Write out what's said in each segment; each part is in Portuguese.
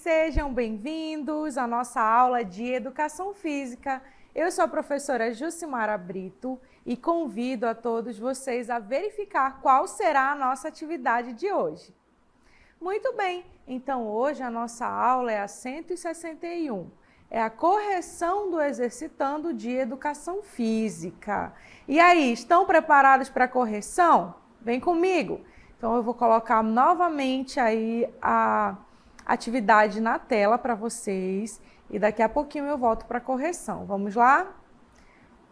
Sejam bem-vindos à nossa aula de Educação Física. Eu sou a professora Jucimara Brito e convido a todos vocês a verificar qual será a nossa atividade de hoje. Muito bem, então hoje a nossa aula é a 161. É a correção do exercitando de Educação Física. E aí, estão preparados para a correção? Vem comigo! Então eu vou colocar novamente aí a atividade na tela para vocês e daqui a pouquinho eu volto para a correção. Vamos lá?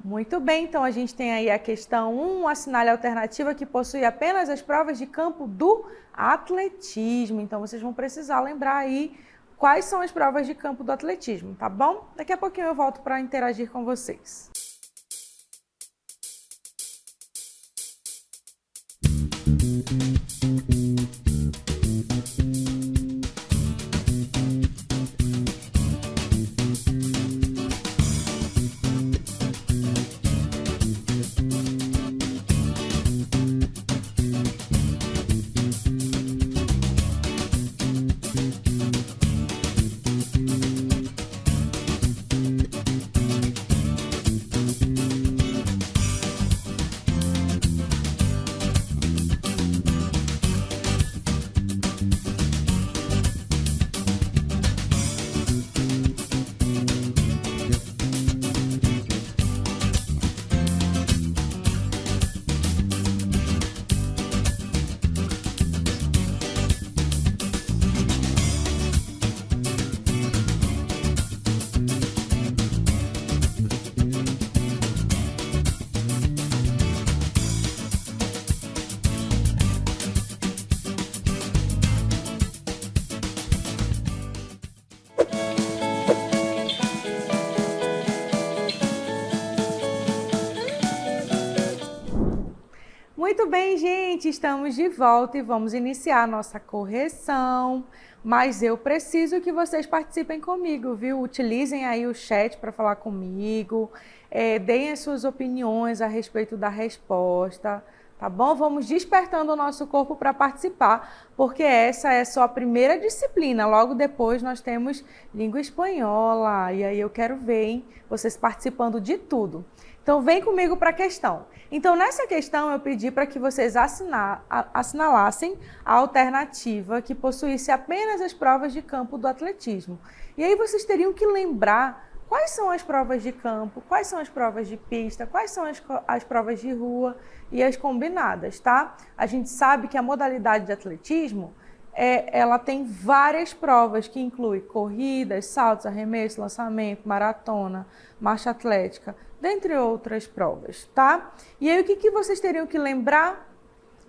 Muito bem, então a gente tem aí a questão 1, assinale a alternativa que possui apenas as provas de campo do atletismo. Então vocês vão precisar lembrar aí quais são as provas de campo do atletismo, tá bom? Daqui a pouquinho eu volto para interagir com vocês. Muito bem, gente, estamos de volta e vamos iniciar a nossa correção, mas eu preciso que vocês participem comigo, viu? Utilizem aí o chat para falar comigo, deem as suas opiniões a respeito da resposta, tá bom? Vamos despertando o nosso corpo para participar, porque essa é só a primeira disciplina, logo depois nós temos língua espanhola, e aí eu quero ver, hein, vocês participando de tudo. Então, vem comigo para a questão. Então, nessa questão, eu pedi para que vocês assinalassem a alternativa que possuísse apenas as provas de campo do atletismo. E aí, vocês teriam que lembrar quais são as provas de campo, quais são as provas de pista, quais são as provas de rua e as combinadas, tá? A gente sabe que a modalidade de atletismo, ela tem várias provas que incluem corridas, saltos, arremesso, lançamento, maratona, marcha atlética, dentre outras provas, tá? E aí o que vocês teriam que lembrar?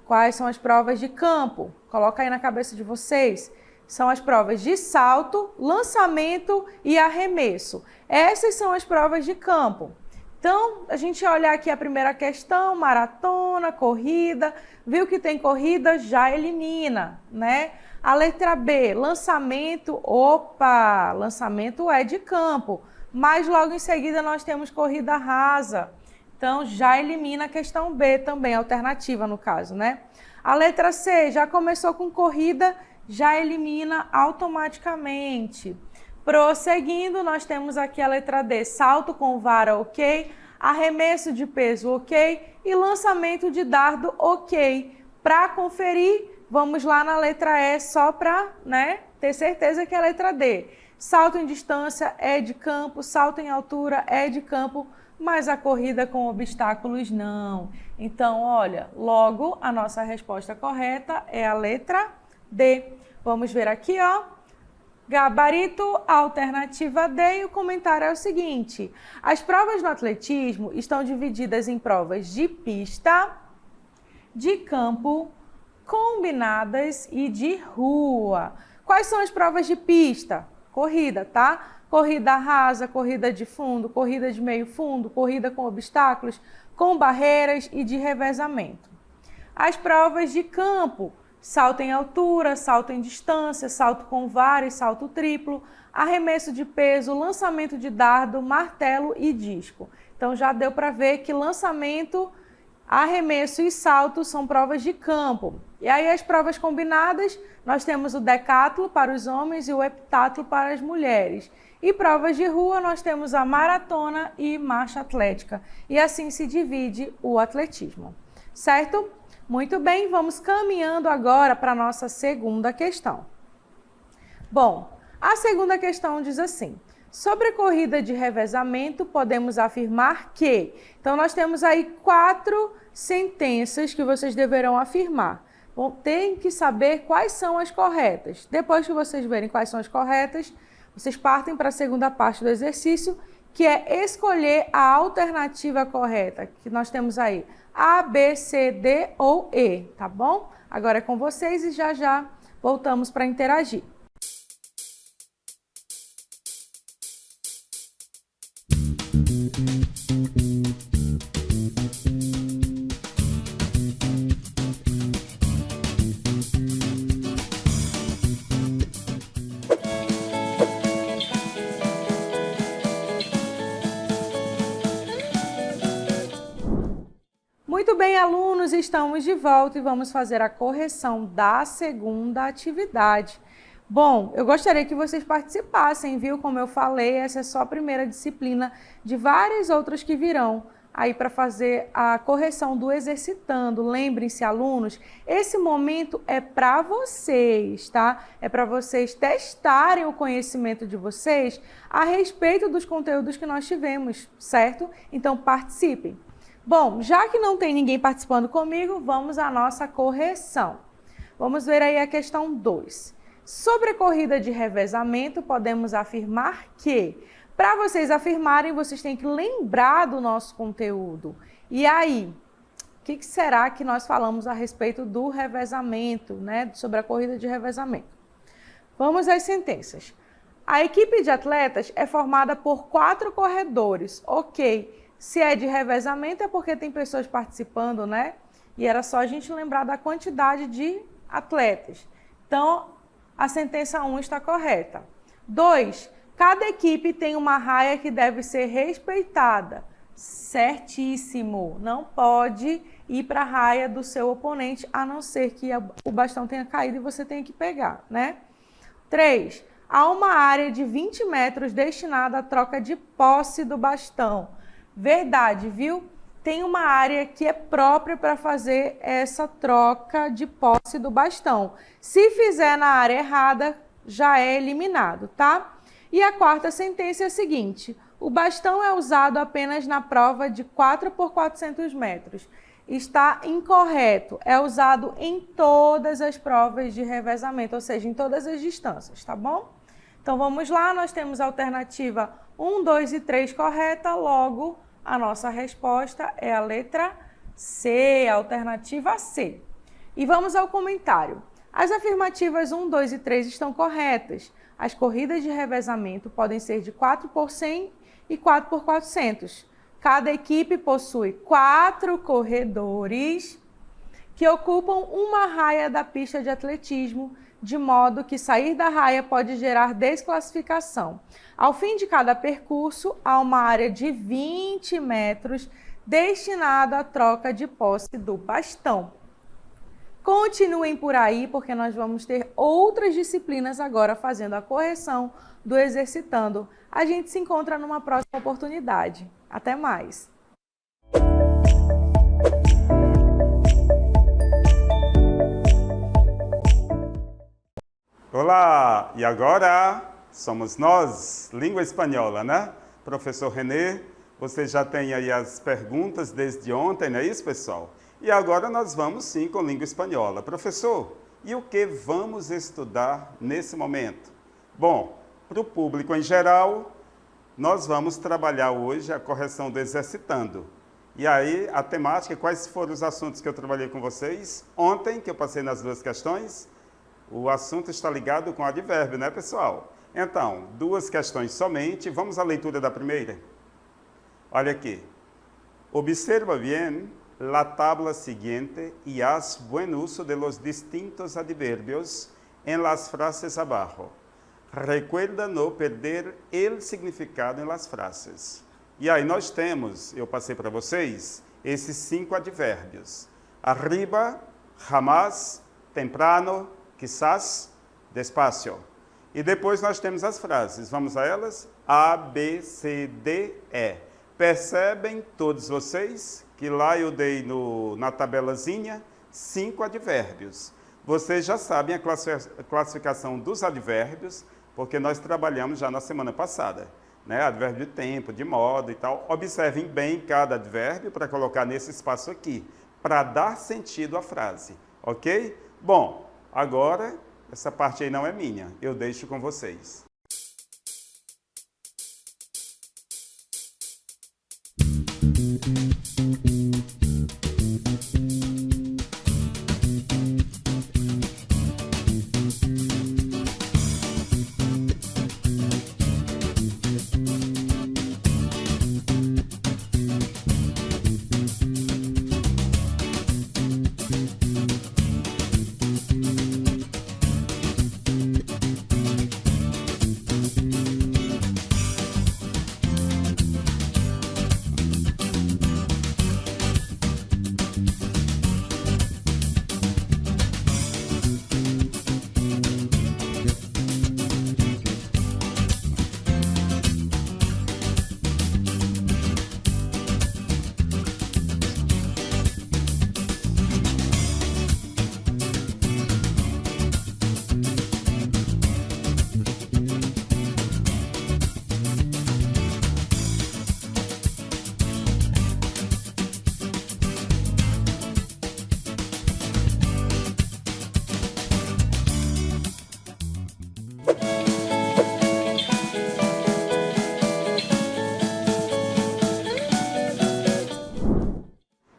Quais são as provas de campo? Coloca aí na cabeça de vocês. São as provas de salto, lançamento e arremesso. Essas são as provas de campo. Então, a gente olhar aqui a primeira questão, maratona, corrida, viu que tem corrida, já elimina, né? A letra B, lançamento, opa, lançamento é de campo, mas logo em seguida nós temos corrida rasa, então já elimina a questão B também, alternativa no caso, né? A letra C, já começou com corrida, já elimina automaticamente. Prosseguindo, nós temos aqui a letra D, salto com vara, ok. Arremesso de peso, ok. E lançamento de dardo, ok. Para conferir, vamos lá na letra E, só para, né, ter certeza que é a letra D. Salto em distância é de campo, salto em altura é de campo, mas a corrida com obstáculos não. Então, olha, logo a nossa resposta correta é a letra D. Vamos ver aqui, ó. Gabarito, alternativa D, e o comentário é o seguinte: as provas no atletismo estão divididas em provas de pista, de campo, combinadas e de rua. Quais são as provas de pista? Corrida, tá? Corrida rasa, corrida de fundo, corrida de meio fundo, corrida com obstáculos, com barreiras e de revezamento. As provas de campo: salto em altura, salto em distância, salto com vara e salto triplo, arremesso de peso, lançamento de dardo, martelo e disco. Então já deu para ver que lançamento Arremesso e salto são provas de campo. E aí as provas combinadas, nós temos o decátulo para os homens e o heptátulo para as mulheres. E provas de rua, nós temos a maratona e marcha atlética. E assim se divide o atletismo. Certo? Muito bem, vamos caminhando agora para a nossa segunda questão. Bom, a segunda questão diz assim: sobre a corrida de revezamento, podemos afirmar que... Então, nós temos aí 4 sentenças que vocês deverão afirmar. Bom, tem que saber quais são as corretas. Depois que vocês verem quais são as corretas, vocês partem para a segunda parte do exercício, que é escolher a alternativa correta, que nós temos aí A, B, C, D ou E, tá bom? Agora é com vocês e já já voltamos para interagir. Muito bem, alunos, estamos de volta e vamos fazer a correção da segunda atividade. Bom, eu gostaria que vocês participassem, viu? Como eu falei, essa é só a primeira disciplina de várias outras que virão aí para fazer a correção do exercitando. Lembrem-se, alunos, esse momento é para vocês, tá? É para vocês testarem o conhecimento de vocês a respeito dos conteúdos que nós tivemos, certo? Então, participem. Bom, já que não tem ninguém participando comigo, vamos à nossa correção. Vamos ver aí a questão 2. Sobre a corrida de revezamento, podemos afirmar que, para vocês afirmarem, vocês têm que lembrar do nosso conteúdo. E aí, o que será que nós falamos a respeito do revezamento, né? Sobre a corrida de revezamento? Vamos às sentenças. A equipe de atletas é formada por 4 corredores, ok. Se é de revezamento é porque tem pessoas participando, né? E era só a gente lembrar da quantidade de atletas. Então, a sentença 1 está correta. 2. Cada equipe tem uma raia que deve ser respeitada. Certíssimo. Não pode ir para a raia do seu oponente, a não ser que o bastão tenha caído e você tenha que pegar, né? 3. Há uma área de 20 metros destinada à troca de posse do bastão. Verdade, viu? Tem uma área que é própria para fazer essa troca de posse do bastão. Se fizer na área errada, já é eliminado, tá? E a quarta sentença é a seguinte: o bastão é usado apenas na prova de 4 por 400 metros. Está incorreto. É usado em todas as provas de revezamento, ou seja, em todas as distâncias, tá bom? Então, vamos lá. Nós temos a alternativa 1, 2 e 3 correta, logo a nossa resposta é a letra C, a alternativa C. E vamos ao comentário. As afirmativas 1, 2 e 3 estão corretas. As corridas de revezamento podem ser de 4 por 100 e 4 por 400. Cada equipe possui 4 corredores que ocupam uma raia da pista de atletismo, de modo que sair da raia pode gerar desclassificação. Ao fim de cada percurso, há uma área de 20 metros destinada à troca de posse do bastão. Continuem por aí, porque nós vamos ter outras disciplinas agora fazendo a correção do exercitando. A gente se encontra numa próxima oportunidade. Até mais! Olá! E agora somos nós, língua espanhola, né? Professor René, você já tem aí as perguntas desde ontem, não é isso, pessoal? E agora nós vamos sim com língua espanhola. Professor, e o que vamos estudar nesse momento? Bom, para o público em geral, nós vamos trabalhar hoje a correção do exercitando. E aí, a temática, quais foram os assuntos que eu trabalhei com vocês ontem, que eu passei nas 2 questões? O assunto está ligado com advérbio, né, pessoal? Então, 2 questões somente. Vamos à leitura da primeira? Olha aqui. Observa bien la tabla siguiente y haz buen uso de los distintos adverbios en las frases abajo. Recuerda no perder el significado en las frases. E aí nós temos, eu passei para vocês, esses 5 advérbios. Arriba, jamás, temprano, quizás, despacio. E depois nós temos as frases. Vamos a elas? A, B, C, D, E. Percebem todos vocês que lá eu dei na tabelazinha 5 advérbios. Vocês já sabem a classificação dos advérbios, porque nós trabalhamos já na semana passada, né? Advérbio de tempo, de modo e tal. Observem bem cada advérbio para colocar nesse espaço aqui, para dar sentido à frase, ok? Bom, agora, essa parte aí não é minha, eu deixo com vocês.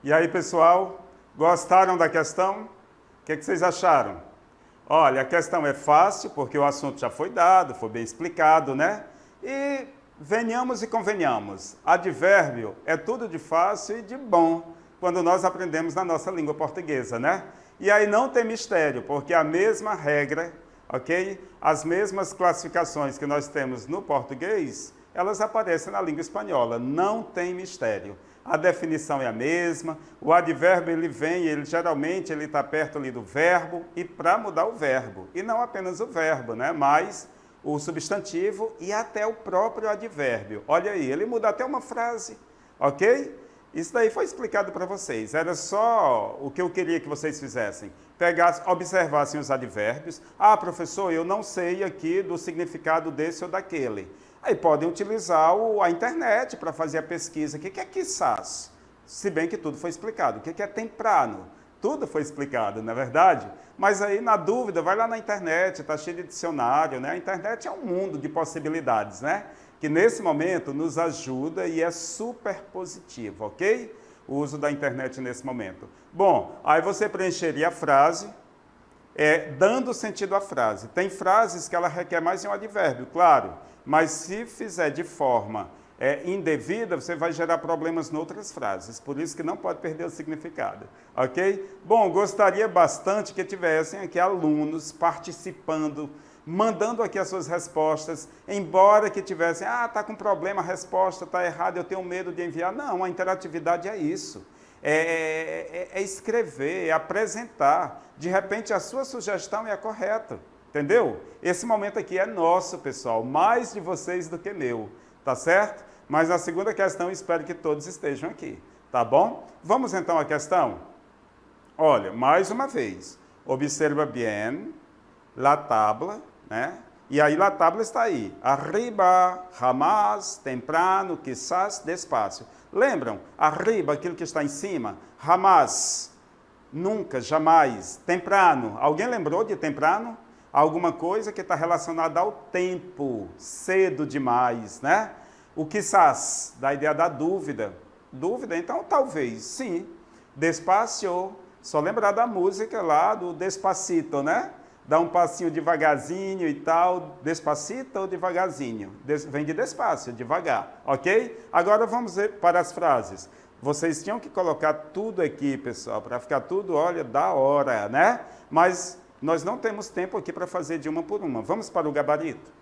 E aí, pessoal, gostaram da questão? O que vocês acharam? Olha, a questão é fácil, porque o assunto já foi dado, foi bem explicado, né? E venhamos e convenhamos, advérbio é tudo de fácil e de bom, quando nós aprendemos na nossa língua portuguesa, né? E aí não tem mistério, porque a mesma regra, ok? As mesmas classificações que nós temos no português, elas aparecem na língua espanhola, não tem mistério. A definição é a mesma, o advérbio ele geralmente está perto ali do verbo e para mudar o verbo, e não apenas o verbo, né? Mas o substantivo e até o próprio advérbio. Olha aí, ele muda até uma frase, ok? Isso daí foi explicado para vocês, era só o que eu queria que vocês fizessem. Observassem os advérbios. Ah, professor, eu não sei aqui do significado desse ou daquele. Aí podem utilizar a internet para fazer a pesquisa. O que é quizás? Se bem que tudo foi explicado. O que é temprano? Tudo foi explicado, não é verdade? Mas aí, na dúvida, vai lá na internet, está cheio de dicionário, né? A internet é um mundo de possibilidades, né? Que nesse momento nos ajuda e é super positivo, ok? O uso da internet nesse momento. Bom, aí você preencheria a frase, dando sentido à frase. Tem frases que ela requer mais de um advérbio, claro, mas se fizer de forma indevida, você vai gerar problemas em outras frases, por isso que não pode perder o significado, ok? Bom, gostaria bastante que tivessem aqui alunos participando, mandando aqui as suas respostas, embora que tivessem, está com problema, a resposta está errada, eu tenho medo de enviar. Não, a interatividade é isso. É escrever, é apresentar. De repente, a sua sugestão é a correta, entendeu? Esse momento aqui é nosso, pessoal, mais de vocês do que meu, tá certo? Mas na segunda questão, espero que todos estejam aqui, tá bom? Vamos então à questão? Olha, mais uma vez, observa bien la tabla, né? E aí la tabla está aí, arriba, jamás, temprano, quizás, despacio. Lembram? Arriba, aquilo que está em cima, jamás, nunca, jamais, temprano. Alguém lembrou de temprano? Alguma coisa que está relacionada ao tempo, cedo demais, né? O quizás, da ideia da dúvida. Dúvida, então talvez, sim. Despacio, só lembrar da música lá do Despacito, né? Dá um passinho devagarzinho e tal, despacito ou devagarzinho? Vem de despacio, devagar, ok? Agora vamos para as frases. Vocês tinham que colocar tudo aqui, pessoal, para ficar tudo, olha, da hora, né? Mas nós não temos tempo aqui para fazer de uma por uma. Vamos para o gabarito.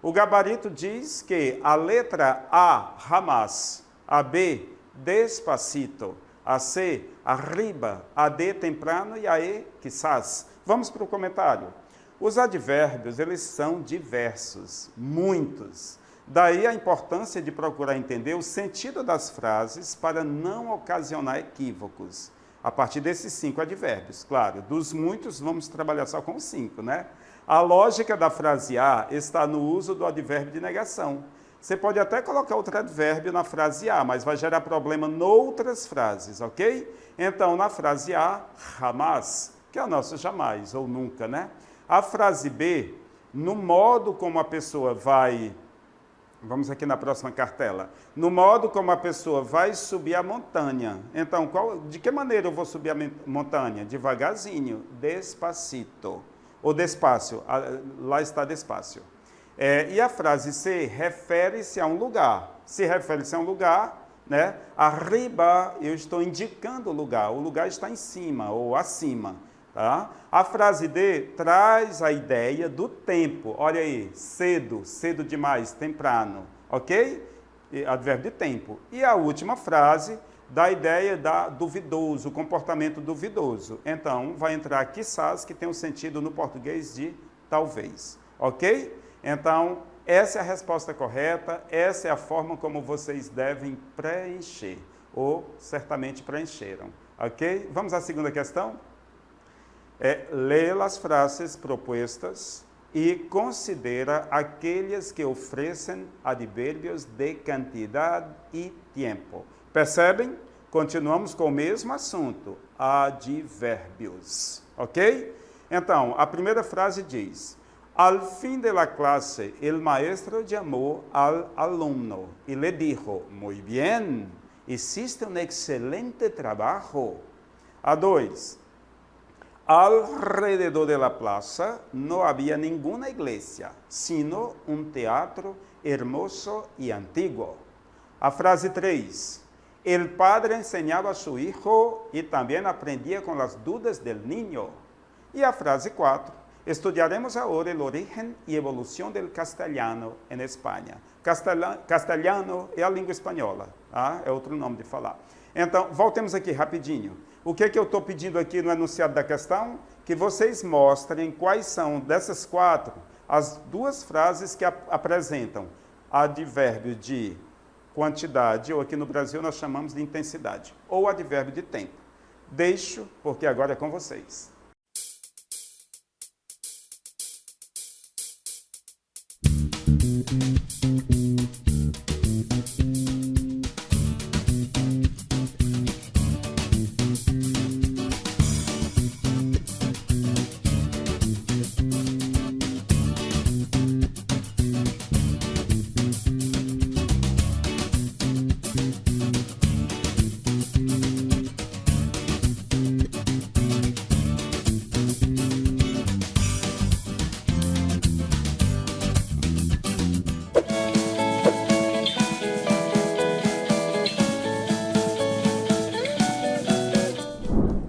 O gabarito diz que a letra A, jamás, a B, despacito, a C, arriba, a D, temprano e a E, quizás. Vamos para o comentário. Os advérbios, eles são diversos, muitos. Daí a importância de procurar entender o sentido das frases para não ocasionar equívocos. A partir desses 5 advérbios, claro, dos muitos vamos trabalhar só com 5, né? A lógica da frase A está no uso do advérbio de negação. Você pode até colocar outro advérbio na frase A, mas vai gerar problema noutras frases, ok? Então, na frase A, jamás, que é o nosso jamais, ou nunca, né? A frase B, no modo como a pessoa vai... Vamos aqui na próxima cartela. No modo como a pessoa vai subir a montanha. Então, de que maneira eu vou subir a montanha? Devagarzinho, despacito. Ou despacio, lá está despacio. E a frase C refere-se a um lugar. Se refere-se a um lugar, né? Arriba, eu estou indicando o lugar está em cima ou acima. Tá? A frase D traz a ideia do tempo. Olha aí, cedo, cedo demais, temprano, ok? Advérbio de tempo. E a última frase dá a ideia da duvidoso, comportamento duvidoso. Então, vai entrar quizás, que tem um sentido no português de talvez, ok? Então, essa é a resposta correta, essa é a forma como vocês devem preencher, ou certamente preencheram, ok? Vamos à segunda questão? Lê as frases propostas e considera aquelas que oferecem advérbios de quantidade e tempo. Percebem? Continuamos com o mesmo assunto, advérbios, ok? Então, a primeira frase diz: al fin de la clase, el maestro llamó al alumno y le dijo, muy bien, hiciste un excelente trabajo. A 2, alrededor de la plaza no había ninguna iglesia, sino un teatro hermoso y antiguo. A frase 3, el padre enseñaba a su hijo y también aprendía con las dudas del niño. Y a frase 4, estudiaremos ahora el origen y evolución del castellano en España. Castelhano é a língua espanhola, tá? É outro nome de falar. Então, voltemos aqui rapidinho. O que eu estou pedindo aqui no enunciado da questão? Que vocês mostrem quais são, dessas 4, as 2 frases que apresentam advérbio de quantidade, ou aqui no Brasil nós chamamos de intensidade, ou advérbio de tempo. Deixo, porque agora é com vocês.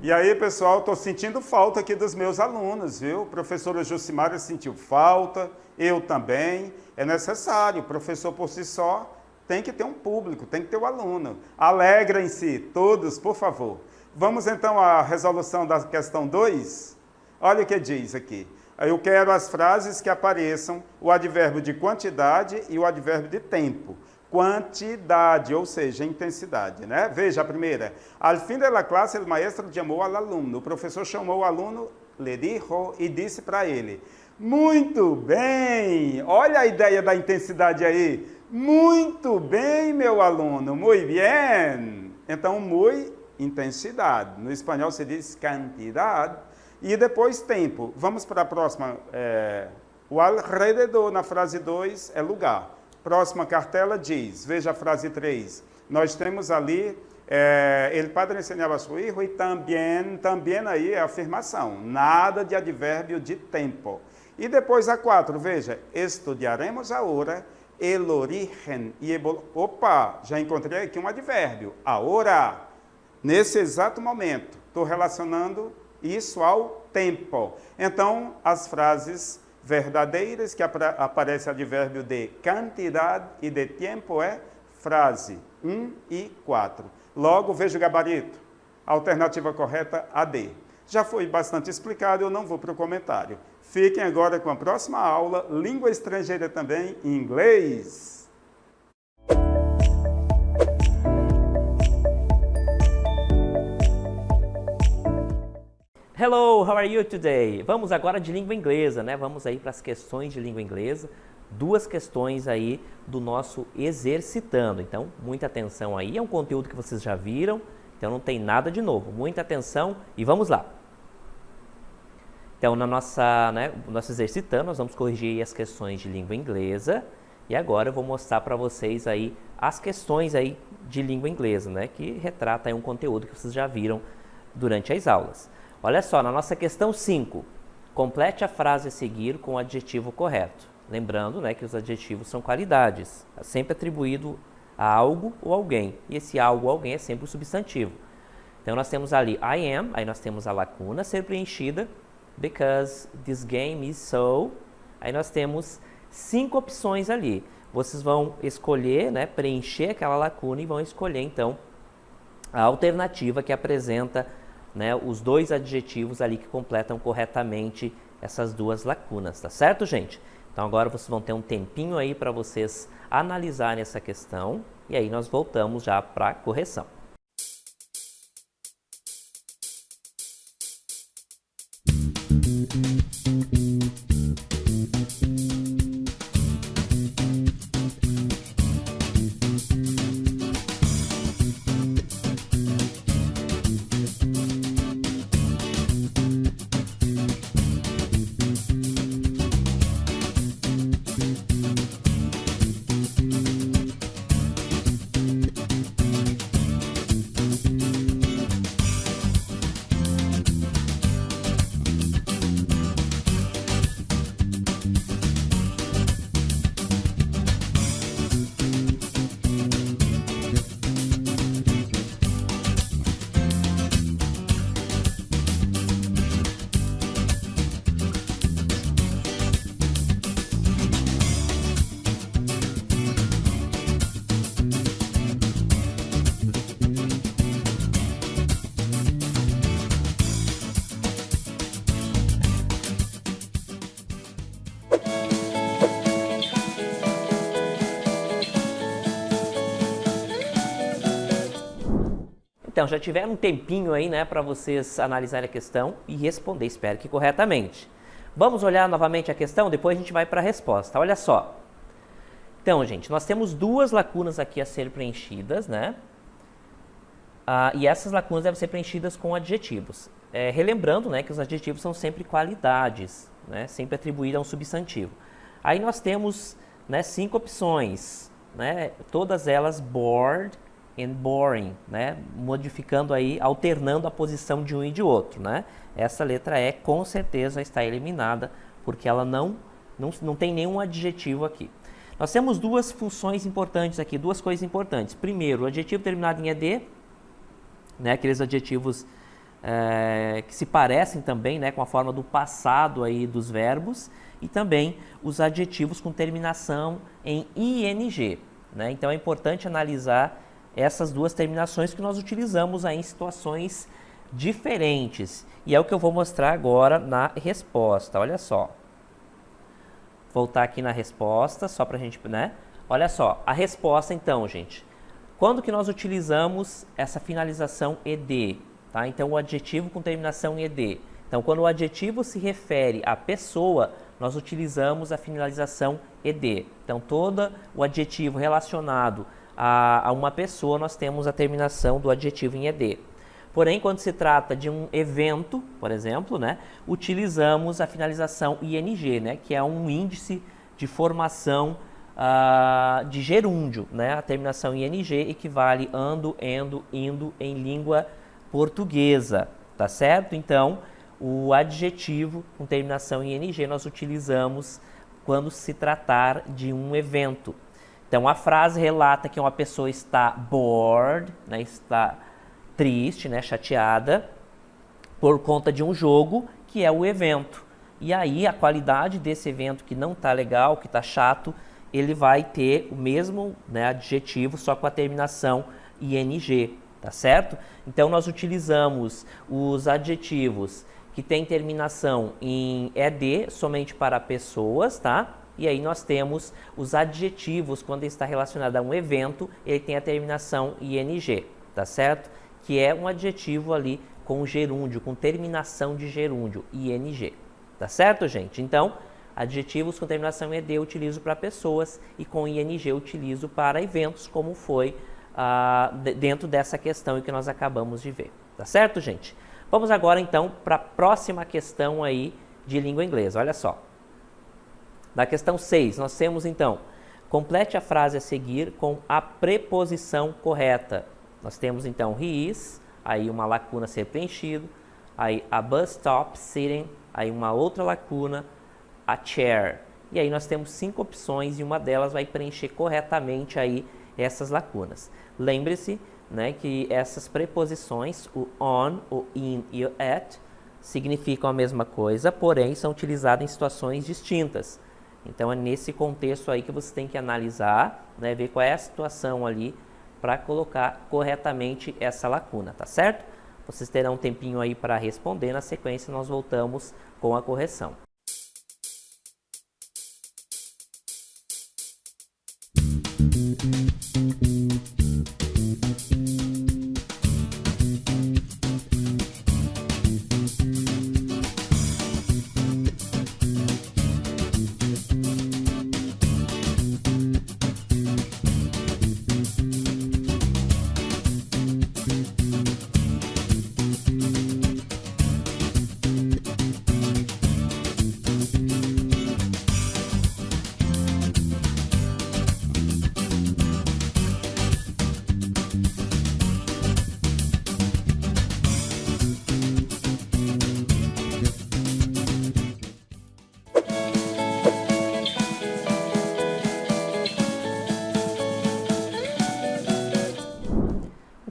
E aí, pessoal, estou sentindo falta aqui dos meus alunos, viu? A professora Jucimara sentiu falta, eu também. É necessário, o professor por si só tem que ter um público, tem que ter o aluno. Alegrem-se todos, por favor. Vamos então à resolução da questão 2? Olha o que diz aqui. Eu quero as frases que apareçam o advérbio de quantidade e o advérbio de tempo. Quantidade, ou seja, intensidade, né? Veja a primeira. Al fin de la clase, el maestro llamó al alumno. O professor chamou o aluno, le dijo, e disse para ele. Muito bem! Olha a ideia da intensidade aí. Muito bem, meu aluno. Muy bien. Então, muy, intensidade. No espanhol se diz quantidade. E depois tempo. Vamos para a próxima. O alrededor, na frase 2, é lugar. Próxima cartela diz, veja a frase 3, nós temos ali, el padre enseñaba a su hijo e também aí é afirmação, nada de advérbio de tempo. E depois a 4, veja, estudiaremos agora el origen e opa, já encontrei aqui um advérbio, agora, nesse exato momento, estou relacionando isso ao tempo. Então, as frases verdadeiras, que aparece advérbio de quantidade e de tempo, é frase 1 e 4. Logo, veja o gabarito. Alternativa correta, a D. Já foi bastante explicado, eu não vou para o comentário. Fiquem agora com a próxima aula, língua estrangeira também, em inglês. Hello, how are you today? Vamos agora de língua inglesa, né? Vamos aí para as questões de língua inglesa. Duas questões aí do nosso exercitando. Então, muita atenção aí. É um conteúdo que vocês já viram, então não tem nada de novo. Muita atenção e vamos lá. Então, no nosso exercitando, nós vamos corrigir as questões de língua inglesa. E agora eu vou mostrar para vocês aí as questões aí de língua inglesa, né? Que retrata aí um conteúdo que vocês já viram durante as aulas. Olha só, na nossa questão 5, complete a frase a seguir com o adjetivo correto. Lembrando, né, que os adjetivos são qualidades, é sempre atribuído a algo ou alguém. E esse algo ou alguém é sempre o substantivo. Então, nós temos ali I am, aí nós temos a lacuna ser preenchida, because this game is so. Aí nós temos 5 opções ali. Vocês vão escolher, né, preencher aquela lacuna e vão escolher, então, a alternativa que apresenta, né, os 2 adjetivos ali que completam corretamente essas 2 lacunas, tá certo, gente? Então agora vocês vão ter um tempinho aí para vocês analisarem essa questão e aí nós voltamos já para a correção. Então, já tiveram um tempinho aí, né, para vocês analisarem a questão e responder, espero que corretamente. Vamos olhar novamente a questão, depois a gente vai para a resposta. Olha só. Então, gente, nós temos 2 lacunas aqui a ser preenchidas, né? E essas lacunas devem ser preenchidas com adjetivos. Relembrando, né, que os adjetivos são sempre qualidades, né, sempre atribuídas a um substantivo. Aí nós temos, né, 5 opções, né, todas elas bored and boring, né, modificando aí, alternando a posição de um e de outro, né. Essa letra E com certeza está eliminada, porque ela não tem nenhum adjetivo aqui. Nós temos 2 funções importantes aqui, 2 coisas importantes. Primeiro, o adjetivo terminado em ED, né, aqueles adjetivos que se parecem também, né, com a forma do passado aí dos verbos, e também os adjetivos com terminação em ING, né. Então é importante analisar essas 2 terminações que nós utilizamos aí em situações diferentes. E é o que eu vou mostrar agora na resposta. Olha só. Voltar aqui na resposta, só para a gente, né? Olha só, a resposta então, gente. Quando que nós utilizamos essa finalização ED? Tá? Então, o adjetivo com terminação em ED. Então, quando o adjetivo se refere à pessoa, nós utilizamos a finalização ED. Então, todo o adjetivo relacionado a uma pessoa, nós temos a terminação do adjetivo em ED. Porém, quando se trata de um evento, por exemplo, né, utilizamos a finalização ING, né, que é um índice de formação de gerúndio. Né? A terminação ING equivale ando, endo, indo em língua portuguesa, tá certo? Então, o adjetivo com terminação ING nós utilizamos quando se tratar de um evento. Então, a frase relata que uma pessoa está bored, né, está triste, né, chateada, por conta de um jogo, que é o evento. E aí, a qualidade desse evento que não está legal, que está chato, ele vai ter o mesmo, né, adjetivo, só com a terminação ING, tá tá certo? Então, nós utilizamos os adjetivos que têm terminação em ED somente para pessoas, tá? E aí nós temos os adjetivos, quando está relacionado a um evento, ele tem a terminação ING, tá certo? Que é um adjetivo ali com gerúndio, com terminação de gerúndio, ING, tá certo, gente? Então, adjetivos com terminação em ED eu utilizo para pessoas e com ING eu utilizo para eventos, como foi dentro dessa questão que nós acabamos de ver, tá certo, gente? Vamos agora, então, para a próxima questão aí de língua inglesa, olha só. Na questão 6, nós temos, então, complete a frase a seguir com a preposição correta. Nós temos, então, he is, aí uma lacuna a ser preenchido, aí a bus stop sitting, aí uma outra lacuna, a chair. E aí nós temos 5 opções e uma delas vai preencher corretamente aí essas lacunas. Lembre-se, né, que essas preposições, o on, o in e o at, significam a mesma coisa, porém são utilizadas em situações distintas. Então é nesse contexto aí que você tem que analisar, né, ver qual é a situação ali para colocar corretamente essa lacuna, tá certo? Vocês terão um tempinho aí para responder, na sequência nós voltamos com a correção.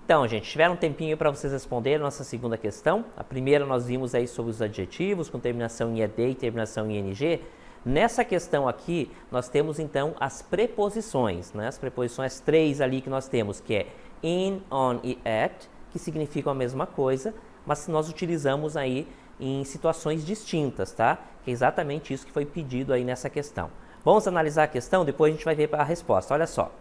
Então, gente, tiveram um tempinho para vocês responderem a nossa segunda questão. A primeira nós vimos aí sobre os adjetivos com terminação em ED e terminação em ING. Nessa questão aqui, nós temos então as preposições, né? As preposições 3 ali que nós temos, que é in, on e at, que significam a mesma coisa, mas nós utilizamos aí em situações distintas, tá? Que é exatamente isso que foi pedido aí nessa questão. Vamos analisar a questão, depois a gente vai ver a resposta. Olha só.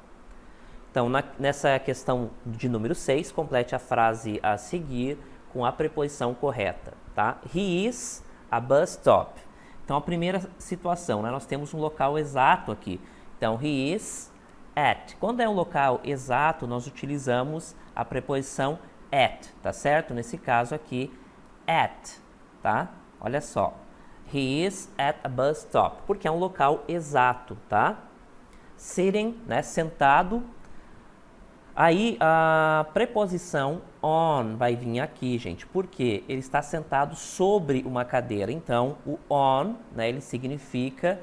Então, nessa questão de número 6, complete a frase a seguir com a preposição correta, tá? He is a bus stop. Então, a primeira situação, né? Nós temos um local exato aqui. Então, he is at. Quando é um local exato, nós utilizamos a preposição at, tá certo? Nesse caso aqui, at, tá? Olha só. He is at a bus stop, porque é um local exato, tá? Sitting, né? Sentado. Aí a preposição on vai vir aqui, gente, porque ele está sentado sobre uma cadeira. Então, o on, né, ele significa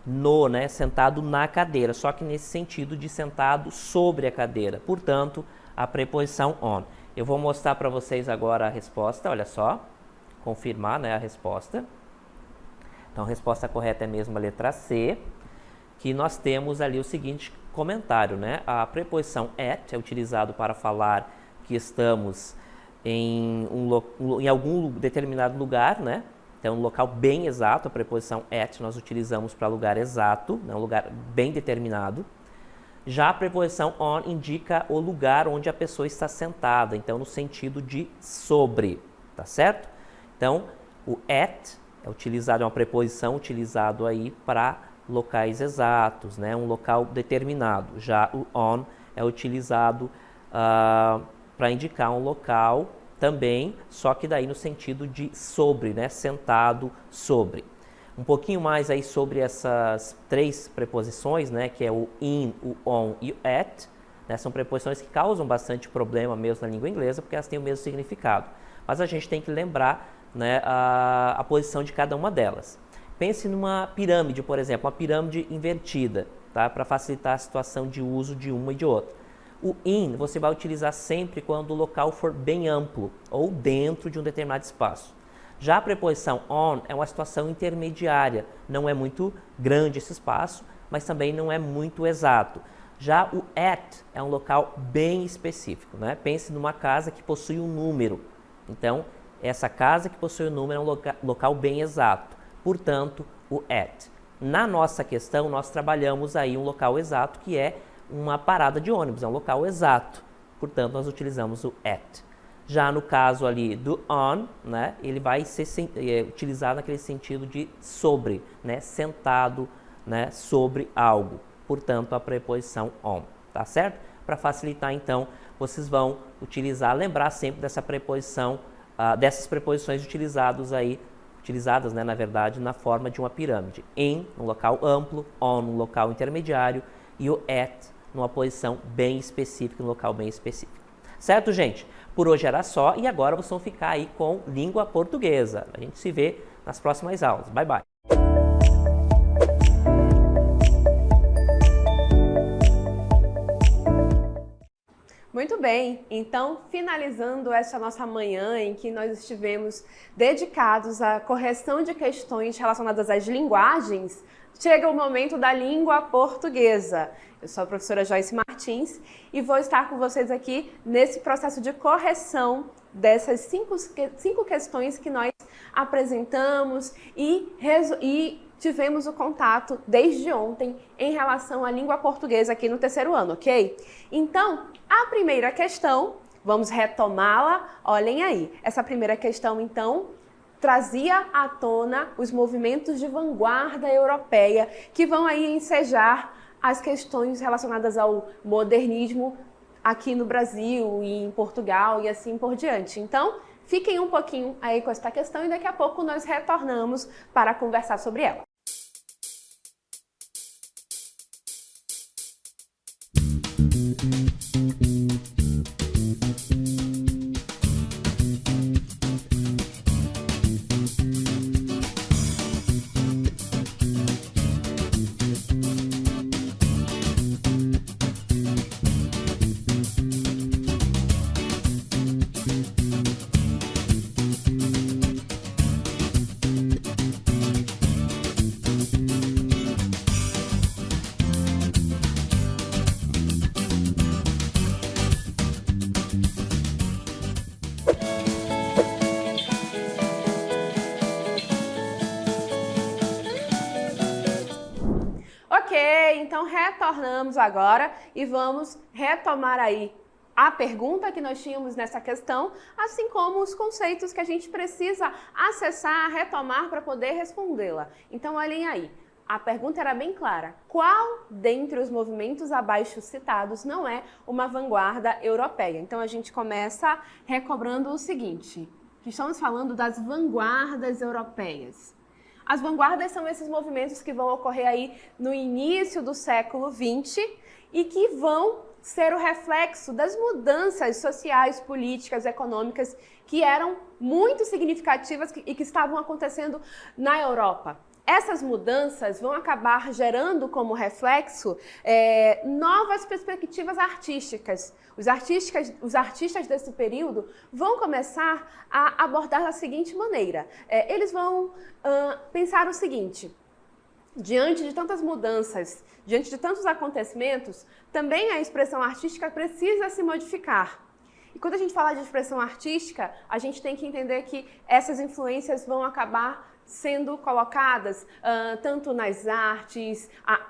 no, né, sentado na cadeira, só que nesse sentido de sentado sobre a cadeira. Portanto, a preposição on. Eu vou mostrar para vocês agora a resposta, olha só, confirmar, né, a resposta. Então, a resposta correta é mesmo a letra C, que nós temos ali o seguinte comentário, né? A preposição at é utilizado para falar que estamos em algum determinado lugar, né? Então, um local bem exato, a preposição at nós utilizamos para lugar exato, né? Um lugar bem determinado. Já a preposição on indica o lugar onde a pessoa está sentada, então no sentido de sobre, tá certo? Então, o at é utilizado, é uma preposição utilizado aí para locais exatos, né? Um local determinado. Já o on é utilizado para indicar um local também, só que daí no sentido de sobre, né? Sentado sobre. Um pouquinho mais aí sobre essas 3 preposições, né? Que é o in, o on e o at, né? São preposições que causam bastante problema mesmo na língua inglesa, porque elas têm o mesmo significado. Mas a gente tem que lembrar, né, a posição de cada uma delas. Pense numa pirâmide, por exemplo, uma pirâmide invertida, tá? Para facilitar a situação de uso de uma e de outra. O in você vai utilizar sempre quando o local for bem amplo ou dentro de um determinado espaço. Já a preposição on é uma situação intermediária, não é muito grande esse espaço, mas também não é muito exato. Já o at é um local bem específico, né? Pense numa casa que possui um número. Então, essa casa que possui um número é um local bem exato. Portanto, o at. Na nossa questão, nós trabalhamos aí um local exato, que é uma parada de ônibus, é um local exato. Portanto, nós utilizamos o at. Já no caso ali do on, né, ele vai ser utilizado naquele sentido de sobre, né, sentado, né, sobre algo. Portanto, a preposição on, tá certo? Para facilitar, então, vocês vão utilizar, lembrar sempre dessa preposição, dessas preposições utilizadas, né, na verdade, na forma de uma pirâmide. In, no local amplo, on, no local intermediário, e o at, numa posição bem específica, no local bem específico. Certo, gente? Por hoje era só, e agora vocês vão ficar aí com língua portuguesa. A gente se vê nas próximas aulas. Bye, bye! Muito bem, então finalizando essa nossa manhã em que nós estivemos dedicados à correção de questões relacionadas às linguagens, chega o momento da língua portuguesa. Eu sou a professora Joyce Martins e vou estar com vocês aqui nesse processo de correção dessas cinco questões que nós apresentamos e tivemos o contato desde ontem em relação à língua portuguesa aqui no terceiro ano, ok? Então, a primeira questão, vamos retomá-la, olhem aí. Essa primeira questão, então, trazia à tona os movimentos de vanguarda europeia que vão aí ensejar as questões relacionadas ao modernismo aqui no Brasil e em Portugal e assim por diante. Então, fiquem um pouquinho aí com esta questão e daqui a pouco nós retornamos para conversar sobre ela. Então retornamos agora e vamos retomar aí a pergunta que nós tínhamos nessa questão, assim como os conceitos que a gente precisa acessar, retomar para poder respondê-la. Então olhem aí, a pergunta era bem clara. Qual dentre os movimentos abaixo citados não é uma vanguarda europeia? Então a gente começa recobrando o seguinte, que estamos falando das vanguardas europeias. As vanguardas são esses movimentos que vão ocorrer aí no início do século XX e que vão ser o reflexo das mudanças sociais, políticas, econômicas que eram muito significativas e que estavam acontecendo na Europa. Essas mudanças vão acabar gerando como reflexo novas perspectivas artísticas. Os artistas desse período vão começar a abordar da seguinte maneira. Eles vão pensar o seguinte: diante de tantas mudanças, diante de tantos acontecimentos, também a expressão artística precisa se modificar. E quando a gente fala de expressão artística, a gente tem que entender que essas influências vão acabar sendo colocadas tanto nas artes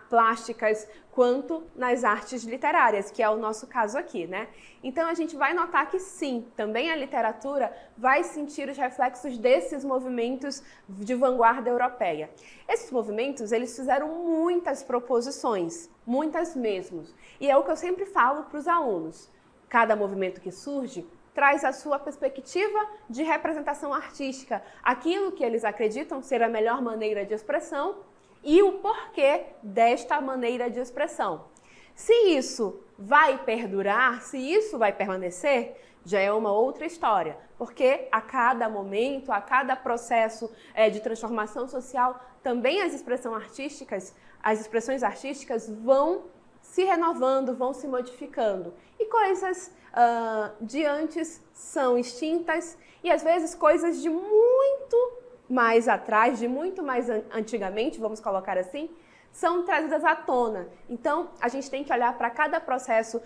plásticas quanto nas artes literárias, que é o nosso caso aqui, né? Então a gente vai notar que sim, também a literatura vai sentir os reflexos desses movimentos de vanguarda europeia. Esses movimentos, eles fizeram muitas proposições, muitas mesmo. E é o que eu sempre falo para os alunos. Cada movimento que surge traz a sua perspectiva de representação artística, aquilo que eles acreditam ser a melhor maneira de expressão e o porquê desta maneira de expressão. Se isso vai perdurar, se isso vai permanecer, já é uma outra história, porque a cada momento, a cada processo de transformação social, também as expressões artísticas vão se renovando, vão se modificando. E coisas de antes são extintas e às vezes coisas de muito mais atrás, de muito mais antigamente, vamos colocar assim, são trazidas à tona. Então, a gente tem que olhar para cada processo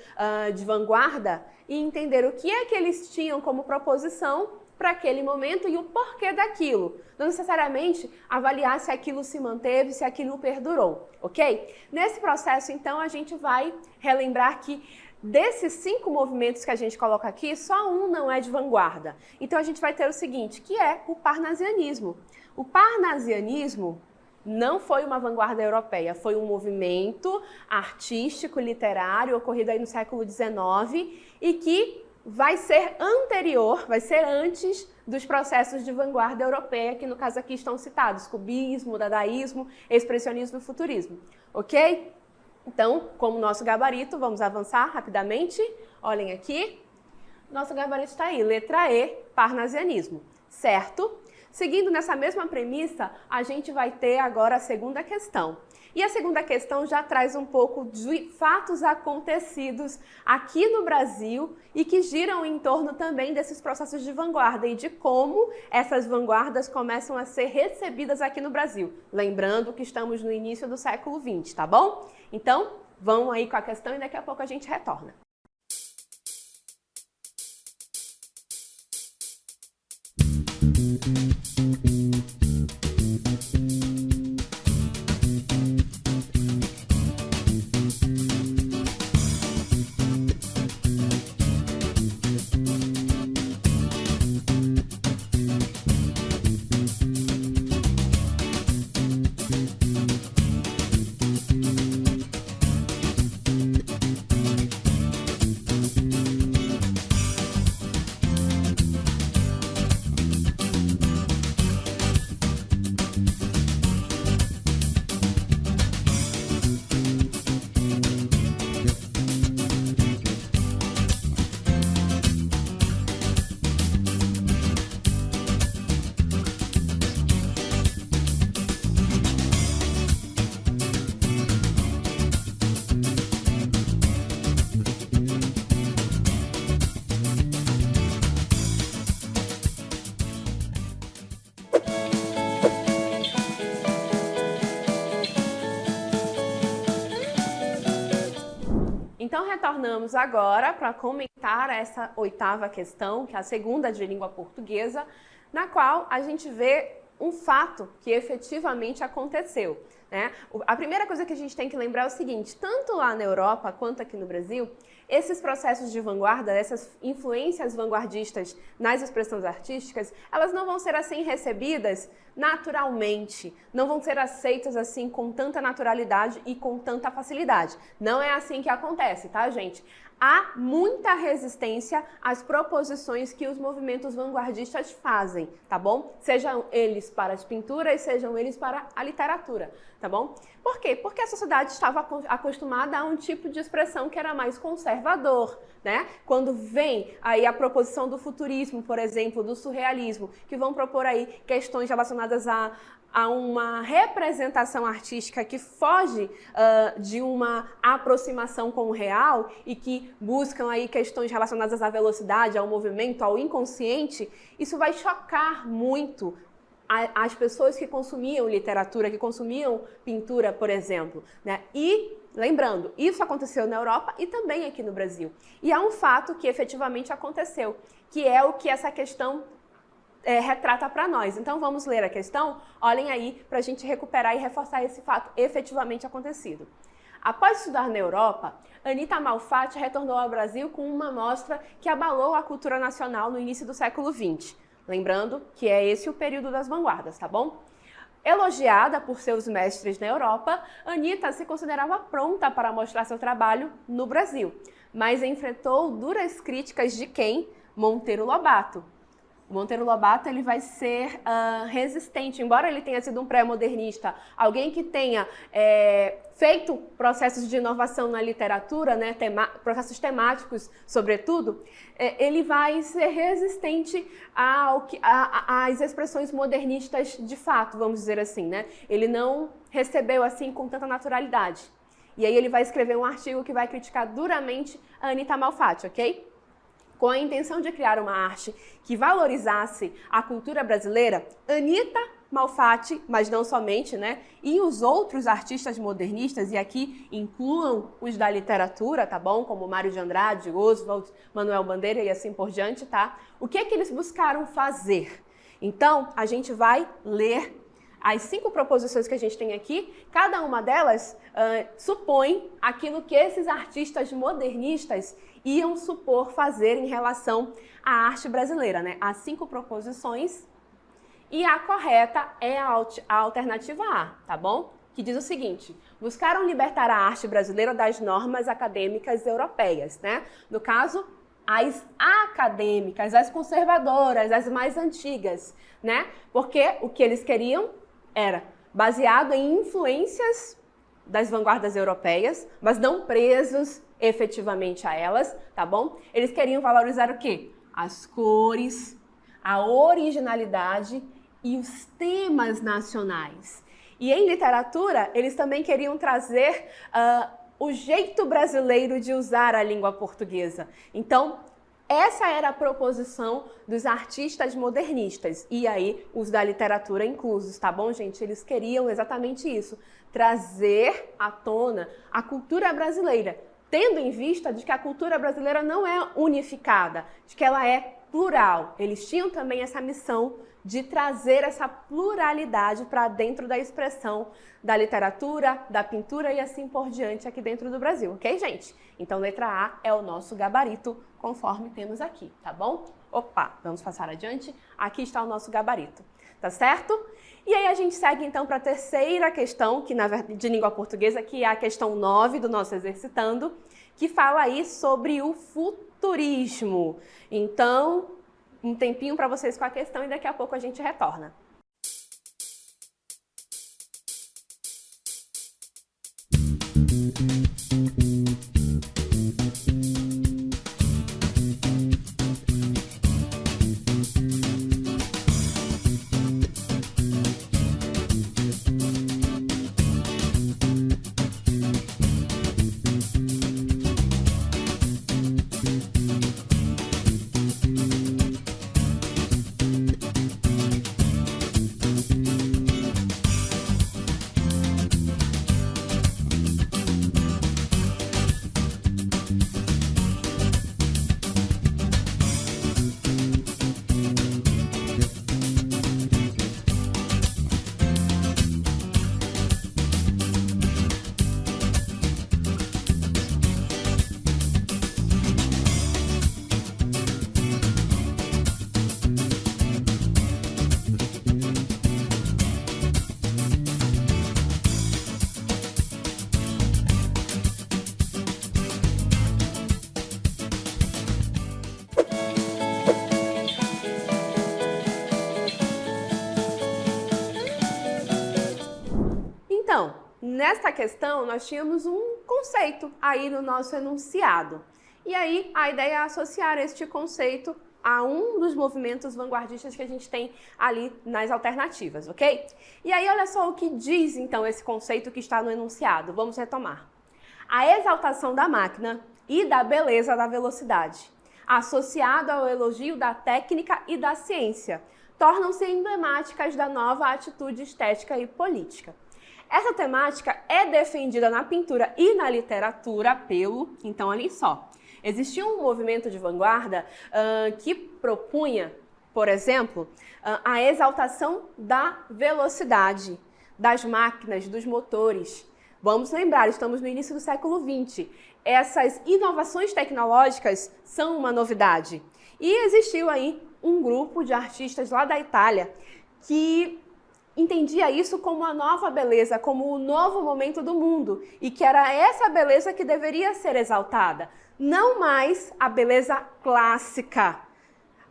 de vanguarda e entender o que é que eles tinham como proposição para aquele momento e o porquê daquilo. Não necessariamente avaliar se aquilo se manteve, se aquilo perdurou, ok? Nesse processo, então, a gente vai relembrar que desses 5 movimentos que a gente coloca aqui, só um não é de vanguarda. Então, a gente vai ter o seguinte, que é o parnasianismo. O parnasianismo não foi uma vanguarda europeia, foi um movimento artístico, literário, ocorrido aí no século XIX e que vai ser anterior, vai ser antes dos processos de vanguarda europeia, que no caso aqui estão citados, cubismo, dadaísmo, expressionismo e futurismo, ok? Então, como nosso gabarito, vamos avançar rapidamente, olhem aqui, nosso gabarito está aí, letra E, parnasianismo, certo? Seguindo nessa mesma premissa, a gente vai ter agora a segunda questão. E a segunda questão já traz um pouco de fatos acontecidos aqui no Brasil e que giram em torno também desses processos de vanguarda e de como essas vanguardas começam a ser recebidas aqui no Brasil. Lembrando que estamos no início do século XX, tá bom? Então, vamos aí com a questão e daqui a pouco a gente retorna. Então, retornamos agora para comentar essa 8ª questão, que é a segunda de língua portuguesa, na qual a gente vê um fato que efetivamente aconteceu, né? A primeira coisa que a gente tem que lembrar é o seguinte, tanto lá na Europa quanto aqui no Brasil, esses processos de vanguarda, essas influências vanguardistas nas expressões artísticas, elas não vão ser assim recebidas naturalmente, não vão ser aceitas assim com tanta naturalidade e com tanta facilidade. Não é assim que acontece, tá, gente? Há muita resistência às proposições que os movimentos vanguardistas fazem, tá bom? Sejam eles para as pinturas, sejam eles para a literatura, tá bom? Por quê? Porque a sociedade estava acostumada a um tipo de expressão que era mais conservador, né? Quando vem aí a proposição do futurismo, por exemplo, do surrealismo, que vão propor aí questões relacionadas a uma representação artística que foge de uma aproximação com o real e que buscam aí questões relacionadas à velocidade, ao movimento, ao inconsciente, isso vai chocar muito as pessoas que consumiam literatura, que consumiam pintura, por exemplo, né? E, lembrando, isso aconteceu na Europa e também aqui no Brasil. E há um fato que efetivamente aconteceu, que é o que essa questão retrata para nós. Então vamos ler a questão, olhem aí para a gente recuperar e reforçar esse fato efetivamente acontecido. Após estudar na Europa, Anita Malfatti retornou ao Brasil com uma mostra que abalou a cultura nacional no início do século XX. Lembrando que é esse o período das vanguardas, tá bom? Elogiada por seus mestres na Europa, Anita se considerava pronta para mostrar seu trabalho no Brasil, mas enfrentou duras críticas de quem? Monteiro Lobato. Monteiro Lobato ele vai ser resistente, embora ele tenha sido um pré-modernista, alguém que tenha feito processos de inovação na literatura, né, processos temáticos, sobretudo, ele vai ser resistente às expressões modernistas de fato, vamos dizer assim, né? Ele não recebeu assim com tanta naturalidade. E aí ele vai escrever um artigo que vai criticar duramente a Anita Malfatti, ok? Com a intenção de criar uma arte que valorizasse a cultura brasileira, Anita Malfatti, mas não somente, né? E os outros artistas modernistas, e aqui incluam os da literatura, tá bom? Como Mário de Andrade, Oswald, Manuel Bandeira e assim por diante, tá? O que é que eles buscaram fazer? Então, a gente vai ler as 5 proposições que a gente tem aqui. Cada uma delas supõe aquilo que esses artistas modernistas iam supor fazer em relação à arte brasileira, né? As 5 proposições. E a correta é a alternativa A, tá bom? Que diz o seguinte: buscaram libertar a arte brasileira das normas acadêmicas europeias, né? No caso, as acadêmicas, as conservadoras, as mais antigas, né? Porque o que eles queriam era baseado em influências das vanguardas europeias, mas não presos efetivamente a elas, tá bom? Eles queriam valorizar o quê? As cores, a originalidade e os temas nacionais. E em literatura, eles também queriam trazer o jeito brasileiro de usar a língua portuguesa. Então, essa era a proposição dos artistas modernistas, e aí os da literatura inclusos, tá bom, gente? Eles queriam exatamente isso, trazer à tona a cultura brasileira, tendo em vista de que a cultura brasileira não é unificada, de que ela é plural. Eles tinham também essa missão de trazer essa pluralidade para dentro da expressão da literatura, da pintura e assim por diante aqui dentro do Brasil, ok, gente? Então, letra A é o nosso gabarito, conforme temos aqui, tá bom? Opa, vamos passar adiante. Aqui está o nosso gabarito, tá certo? E aí a gente segue então para a terceira questão, que na verdade de língua portuguesa, que é a questão 9 do nosso Exercitando, que fala aí sobre o futurismo. Então, um tempinho para vocês com a questão e daqui a pouco a gente retorna. Nesta questão, nós tínhamos um conceito aí no nosso enunciado. E aí, a ideia é associar este conceito a um dos movimentos vanguardistas que a gente tem ali nas alternativas, ok? E aí, olha só o que diz, então, esse conceito que está no enunciado. Vamos retomar. A exaltação da máquina e da beleza da velocidade, associado ao elogio da técnica e da ciência, tornam-se emblemáticas da nova atitude estética e política. Essa temática é defendida na pintura e na literatura pelo... Então, olhem só, existia um movimento de vanguarda que propunha, por exemplo, a exaltação da velocidade, das máquinas, dos motores. Vamos lembrar, estamos no início do século XX. Essas inovações tecnológicas são uma novidade. E existiu aí um grupo de artistas lá da Itália que entendia isso como a nova beleza, como o novo momento do mundo, e que era essa beleza que deveria ser exaltada, não mais a beleza clássica,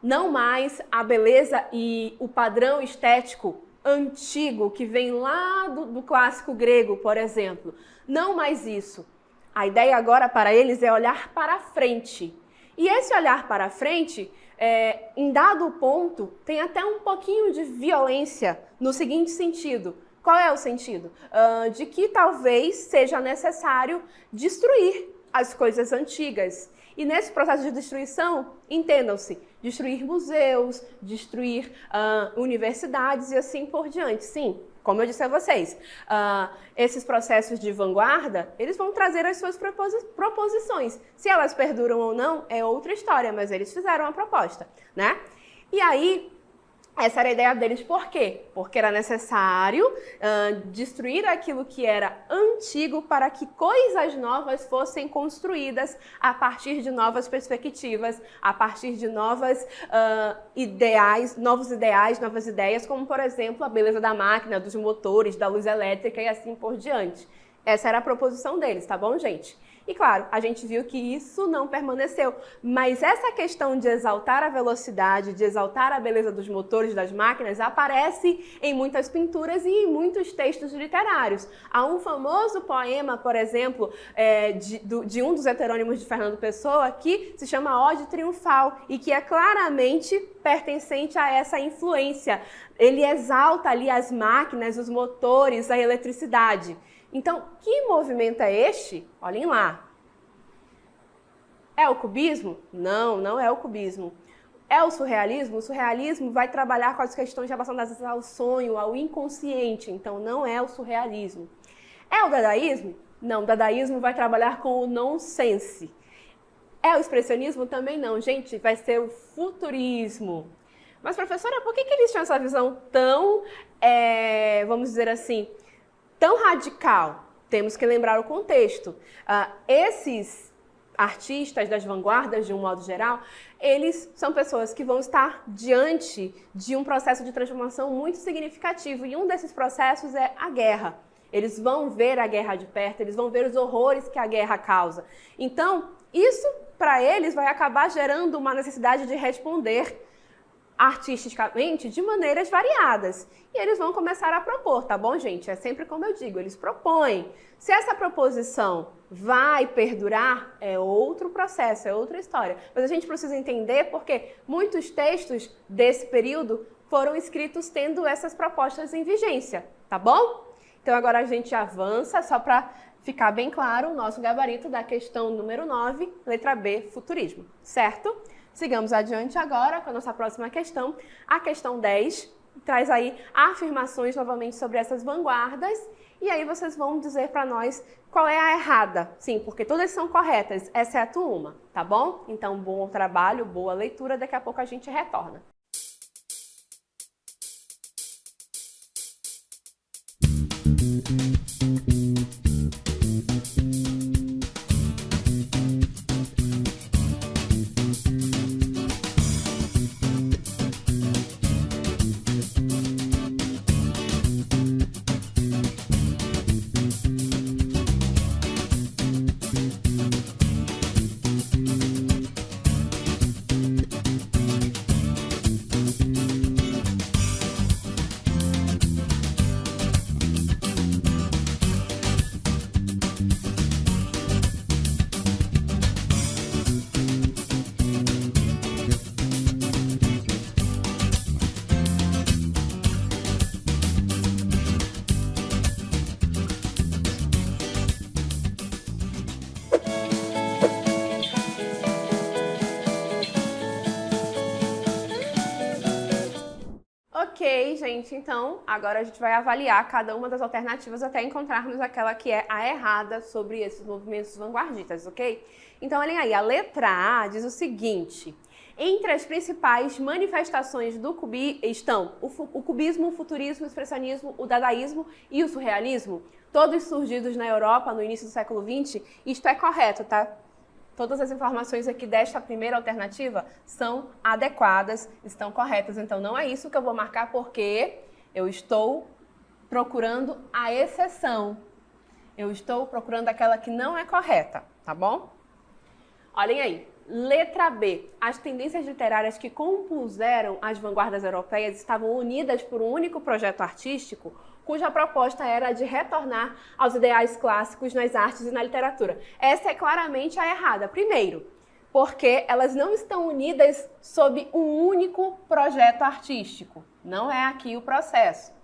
não mais a beleza e o padrão estético antigo, que vem lá do clássico grego, por exemplo. Não mais isso. A ideia agora para eles é olhar para frente. E esse olhar para frente, em dado ponto, tem até um pouquinho de violência no seguinte sentido. Qual é o sentido? De que talvez seja necessário destruir as coisas antigas. E nesse processo de destruição, entendam-se, destruir museus, destruir universidades e assim por diante. Sim, como eu disse a vocês, esses processos de vanguarda, eles vão trazer as suas proposições. Se elas perduram ou não, é outra história, mas eles fizeram a proposta, né? E aí, essa era a ideia deles. Por quê? Porque era necessário destruir aquilo que era antigo para que coisas novas fossem construídas a partir de novas perspectivas, a partir de novos ideais, novas ideias, como, por exemplo, a beleza da máquina, dos motores, da luz elétrica e assim por diante. Essa era a proposição deles, tá bom, gente? E claro, a gente viu que isso não permaneceu, mas essa questão de exaltar a velocidade, de exaltar a beleza dos motores das máquinas aparece em muitas pinturas e em muitos textos literários. Há um famoso poema, por exemplo, de um dos heterônimos de Fernando Pessoa, que se chama Ode Triunfal e que é claramente pertencente a essa influência. Ele exalta ali as máquinas, os motores, a eletricidade. Então, que movimento é este? Olhem lá. É o cubismo? Não, não é o cubismo. É o surrealismo? O surrealismo vai trabalhar com as questões relacionadas ao sonho, ao inconsciente. Então, não é o surrealismo. É o dadaísmo? Não, o dadaísmo vai trabalhar com o nonsense. É o expressionismo? Também não. Gente, vai ser o futurismo. Mas, professora, por que eles tinham essa visão tão, vamos dizer assim, tão radical? Temos que lembrar o contexto. Esses artistas das vanguardas, de um modo geral, eles são pessoas que vão estar diante de um processo de transformação muito significativo. E um desses processos é a guerra. Eles vão ver a guerra de perto, eles vão ver os horrores que a guerra causa. Então, isso, para eles, vai acabar gerando uma necessidade de responder artisticamente de maneiras variadas. E eles vão começar a propor, tá bom, gente? É sempre como eu digo, eles propõem. Se essa proposição vai perdurar, é outro processo, é outra história. Mas a gente precisa entender porque muitos textos desse período foram escritos tendo essas propostas em vigência, tá bom? Então agora a gente avança, só para ficar bem claro, o nosso gabarito da questão número 9, letra B, futurismo, certo? Sigamos adiante agora com a nossa próxima questão. A questão 10 traz aí afirmações novamente sobre essas vanguardas. E aí vocês vão dizer para nós qual é a errada. Sim, porque todas são corretas, exceto uma, tá bom? Então, bom trabalho, boa leitura. Daqui a pouco a gente retorna. Ok, gente, então agora a gente vai avaliar cada uma das alternativas até encontrarmos aquela que é a errada sobre esses movimentos vanguardistas, ok? Então, olhem aí, a letra A diz o seguinte: entre as principais manifestações do cubismo estão o cubismo, o futurismo, o expressionismo, o dadaísmo e o surrealismo, todos surgidos na Europa no início do século XX. Isto é correto, tá? Todas as informações aqui desta primeira alternativa são adequadas, estão corretas. Então, não é isso que eu vou marcar porque eu estou procurando a exceção. Eu estou procurando aquela que não é correta, tá bom? Olhem aí. Letra B. As tendências literárias que compuseram as vanguardas europeias estavam unidas por um único projeto artístico, cuja proposta era a de retornar aos ideais clássicos nas artes e na literatura. Essa é claramente a errada. Primeiro, porque elas não estão unidas sob um único projeto artístico. Não é aqui o processo.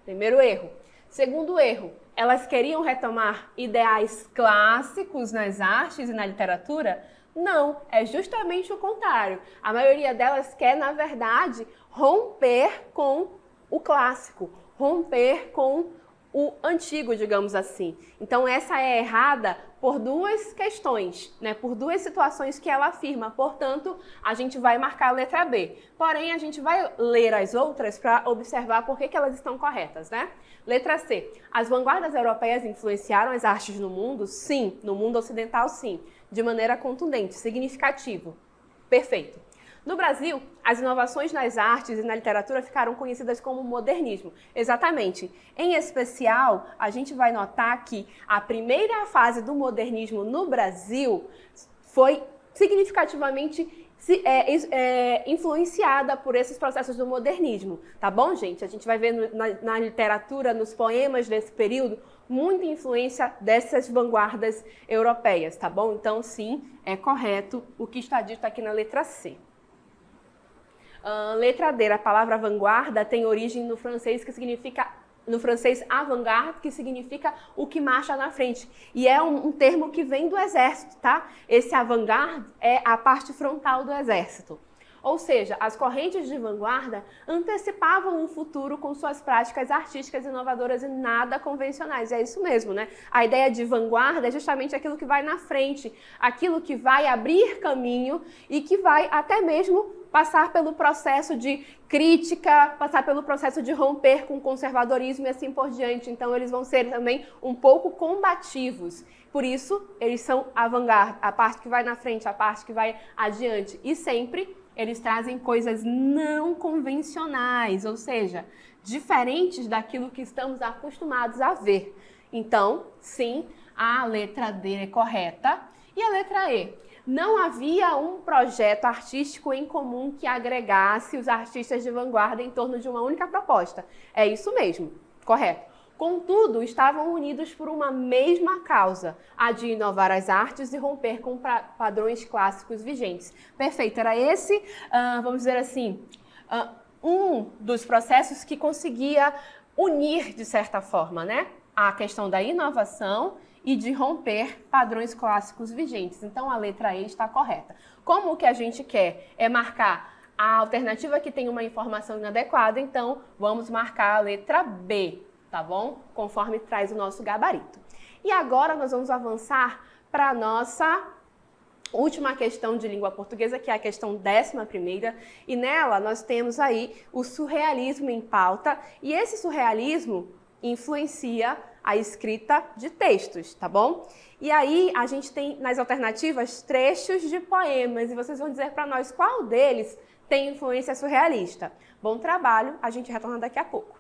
Primeiro erro. Segundo erro, elas queriam retomar ideais clássicos nas artes e na literatura? Não, é justamente o contrário. A maioria delas quer, na verdade, romper com o clássico, romper com o antigo, digamos assim. Então essa é errada por duas questões, né? Por duas situações que ela afirma. Portanto, a gente vai marcar a letra B. Porém, a gente vai ler as outras para observar por que elas estão corretas, né? Letra C. As vanguardas europeias influenciaram as artes no mundo? Sim. No mundo ocidental, sim. De maneira contundente, significativo. Perfeito. No Brasil, as inovações nas artes e na literatura ficaram conhecidas como modernismo. Exatamente. Em especial, a gente vai notar que a primeira fase do modernismo no Brasil foi significativamente influenciada por esses processos do modernismo. Tá bom, gente? A gente vai ver na literatura, nos poemas desse período, muita influência dessas vanguardas europeias, tá bom? Então, sim, é correto o que está dito aqui na letra C. Letra D, a palavra vanguarda tem origem no francês avant-garde, que significa o que marcha na frente. E é um termo que vem do exército, tá? Esse avant-garde é a parte frontal do exército. Ou seja, as correntes de vanguarda antecipavam um futuro com suas práticas artísticas inovadoras e nada convencionais. É isso mesmo, né? A ideia de vanguarda é justamente aquilo que vai na frente, aquilo que vai abrir caminho e que vai até mesmo passar pelo processo de crítica, passar pelo processo de romper com o conservadorismo e assim por diante. Então, eles vão ser também um pouco combativos. Por isso, eles são avant-garde, a parte que vai na frente, a parte que vai adiante. E sempre eles trazem coisas não convencionais, ou seja, diferentes daquilo que estamos acostumados a ver. Então, sim, a letra D é correta. E a letra E? Não havia um projeto artístico em comum que agregasse os artistas de vanguarda em torno de uma única proposta. É isso mesmo, correto. Contudo, estavam unidos por uma mesma causa, a de inovar as artes e romper com padrões clássicos vigentes. Perfeito, era esse, vamos dizer assim, um dos processos que conseguia unir, de certa forma, né, a questão da inovação e de romper padrões clássicos vigentes. Então, a letra E está correta. Como o que a gente quer é marcar a alternativa que tem uma informação inadequada, então vamos marcar a letra B, tá bom? Conforme traz o nosso gabarito. E agora nós vamos avançar para a nossa última questão de língua portuguesa, que é a questão 11ª, e nela nós temos aí o surrealismo em pauta, e esse surrealismo influencia a escrita de textos, tá bom? E aí a gente tem nas alternativas trechos de poemas, e vocês vão dizer para nós qual deles tem influência surrealista. Bom trabalho, a gente retorna daqui a pouco.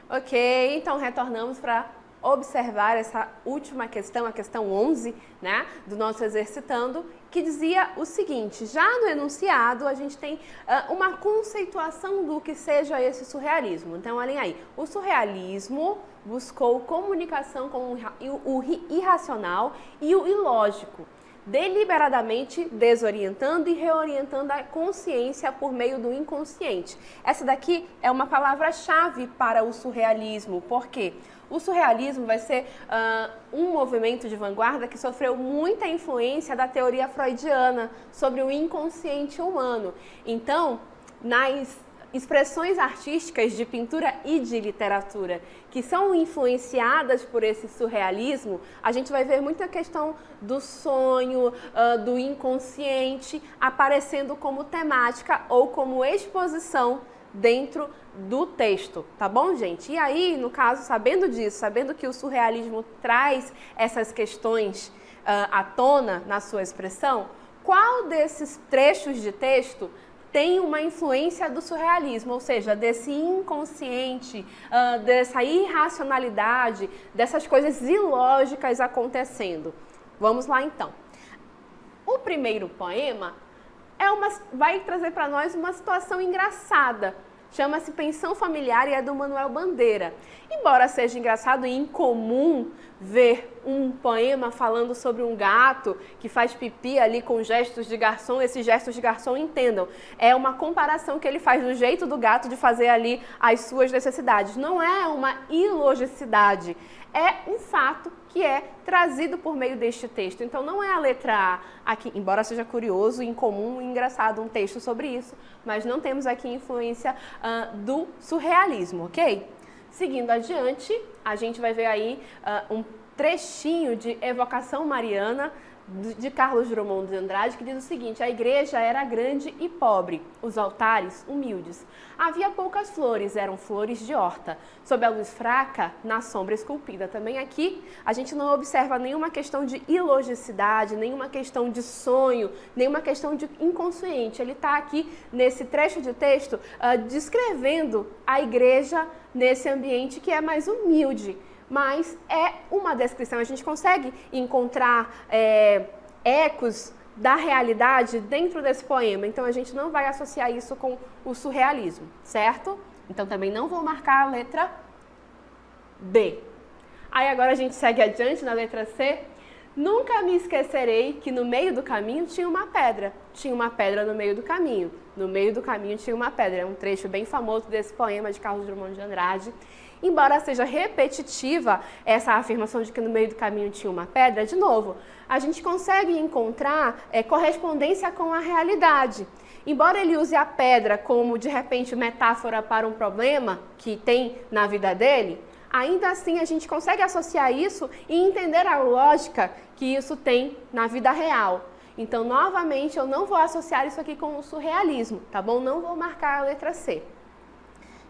Ok, então retornamos para observar essa última questão, a questão 11, né, do nosso exercitando, que dizia o seguinte: já no enunciado a gente tem uma conceituação do que seja esse surrealismo. Então, olhem aí, o surrealismo buscou comunicação com o irracional e o ilógico, deliberadamente desorientando e reorientando a consciência por meio do inconsciente. Essa daqui é uma palavra-chave para o surrealismo. Por quê? O surrealismo vai ser um movimento de vanguarda que sofreu muita influência da teoria freudiana sobre o inconsciente humano. Então, nas expressões artísticas de pintura e de literatura que são influenciadas por esse surrealismo, a gente vai ver muita questão do sonho, do inconsciente aparecendo como temática ou como exposição dentro do texto, tá bom, gente? E aí, no caso, sabendo disso, sabendo que o surrealismo traz essas questões à tona na sua expressão, qual desses trechos de texto tem uma influência do surrealismo, ou seja, desse inconsciente, dessa irracionalidade, dessas coisas ilógicas acontecendo? Vamos lá, então. O primeiro poema vai trazer para nós uma situação engraçada. Chama-se Pensão Familiar e é do Manuel Bandeira. Embora seja engraçado e incomum ver um poema falando sobre um gato que faz pipi ali com gestos de garçom, esses gestos de garçom, entendam, é uma comparação que ele faz do jeito do gato de fazer ali as suas necessidades. Não é uma ilogicidade, é um fato que é trazido por meio deste texto. Então não é a letra A aqui, embora seja curioso, incomum e engraçado um texto sobre isso, mas não temos aqui influência do surrealismo, ok? Seguindo adiante, a gente vai ver aí um trechinho de Evocação Mariana, de Carlos Drummond de Andrade, que diz o seguinte: a igreja era grande e pobre, os altares humildes. Havia poucas flores, eram flores de horta, sob a luz fraca, na sombra esculpida. Também aqui a gente não observa nenhuma questão de ilogicidade, nenhuma questão de sonho, nenhuma questão de inconsciente. Ele está aqui nesse trecho de texto descrevendo a igreja nesse ambiente que é mais humilde. Mas é uma descrição, a gente consegue encontrar ecos da realidade dentro desse poema, então a gente não vai associar isso com o surrealismo, certo? Então também não vou marcar a letra B. Aí agora a gente segue adiante na letra C. Nunca me esquecerei que no meio do caminho tinha uma pedra. Tinha uma pedra no meio do caminho. No meio do caminho tinha uma pedra. É um trecho bem famoso desse poema de Carlos Drummond de Andrade. Embora seja repetitiva essa afirmação de que no meio do caminho tinha uma pedra, de novo, a gente consegue encontrar correspondência com a realidade. Embora ele use a pedra como, de repente, metáfora para um problema que tem na vida dele, ainda assim a gente consegue associar isso e entender a lógica que isso tem na vida real. Então, novamente, eu não vou associar isso aqui com o surrealismo, tá bom? Não vou marcar a letra C.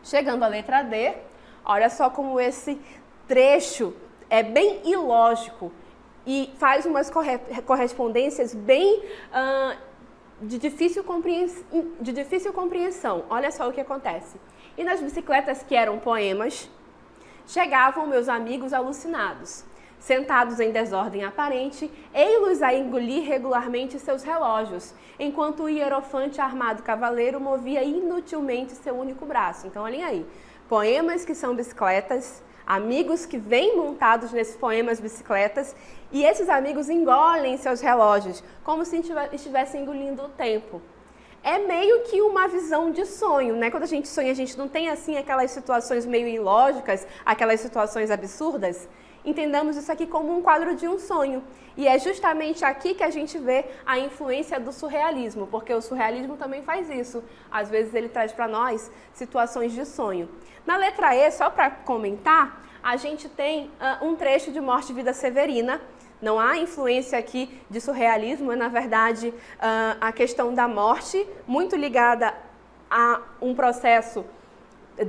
Chegando à letra D, olha só como esse trecho é bem ilógico e faz umas correspondências bem de difícil compreensão. Olha só o que acontece. E nas bicicletas que eram poemas, chegavam meus amigos alucinados, sentados em desordem aparente, ei-los a engolir regularmente seus relógios, enquanto o hierofante armado cavaleiro movia inutilmente seu único braço. Então, olhem aí, poemas que são bicicletas, amigos que vêm montados nesses poemas bicicletas, e esses amigos engolem seus relógios, como se estivessem engolindo o tempo. É meio que uma visão de sonho, né? Quando a gente sonha, a gente não tem assim aquelas situações meio ilógicas, aquelas situações absurdas. Entendamos isso aqui como um quadro de um sonho. E é justamente aqui que a gente vê a influência do surrealismo, porque o surrealismo também faz isso. Às vezes ele traz para nós situações de sonho. Na letra E, só para comentar, a gente tem um trecho de Morte e Vida Severina. Não há influência aqui de surrealismo, é na verdade a questão da morte, muito ligada a um processo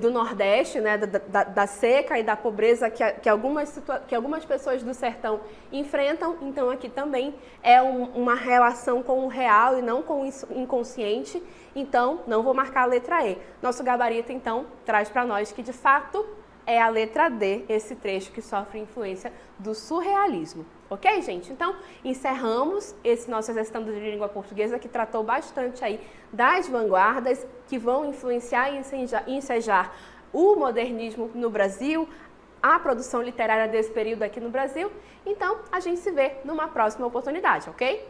do Nordeste, né, da seca e da pobreza que algumas pessoas do sertão enfrentam. Então aqui também é uma relação com o real e não com o inconsciente. Então não vou marcar a letra E. Nosso gabarito então traz para nós que de fato é a letra D, esse trecho que sofre influência do surrealismo, Ok, gente? Então, encerramos esse nosso exercitando de língua portuguesa, que tratou bastante aí das vanguardas que vão influenciar e ensejar o modernismo no Brasil, a produção literária desse período aqui no Brasil. Então, a gente se vê numa próxima oportunidade, ok?